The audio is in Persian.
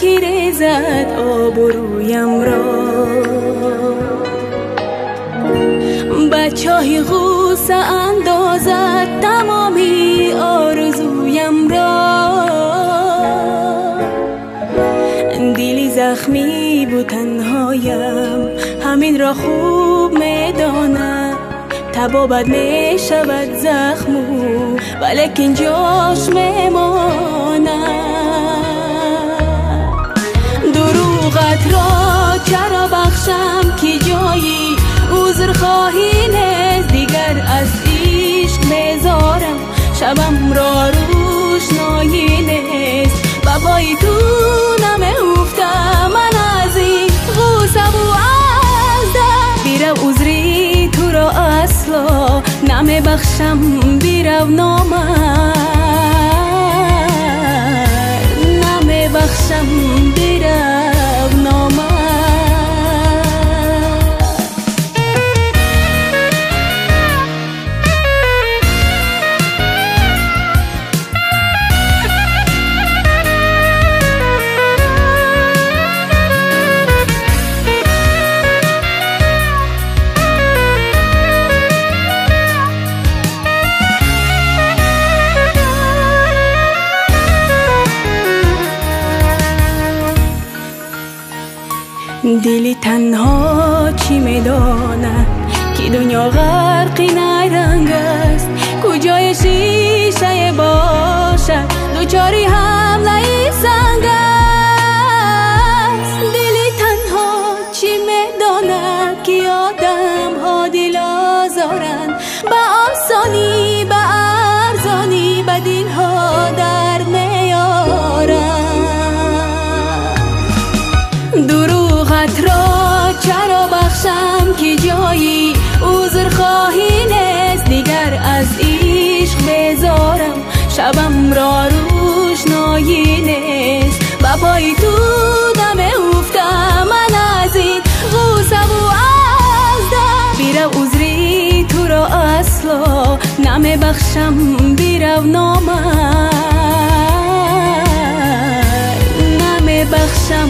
کی ریزد آبرویم را، بچه‌های غوسه اندازد تمامی آرزویم را. دلی زخمی بود تنهایم، همین را خوب میدانم. تبابت می شود زخمو ولیکن جاش میماند. دروغت را چرا بخشم که جایی عذر خواهی نیست. دیگر از عشق میذارم شبم را روشنایی نیست. بابای تو نمیفتم من از این غوسه و عزده. بیرو عذری تو را اصلا نمیبخشم، بیرو نامرد نمیبخشم، بیرو نامرد. دلی تنها چی میداند که دنیا غرقی نیرنگ است. کجای شیشه باشد دوچاری حمله سنگ است. دلی تنها چی میداند که آدم ها دل آزارند، به آسانی به ارزانی به دل ها درد میارند. دروغت را چرا بخشم که جایی عذر خواهی نیست. دیگر از عشق بیزارم شبم را روشنایی نیست. بابای تو نمیفتم من از این غوسه و عزده. بیرو عذری تو را اصلا نمیبخشم، بیرو نامرد نمیبخشم.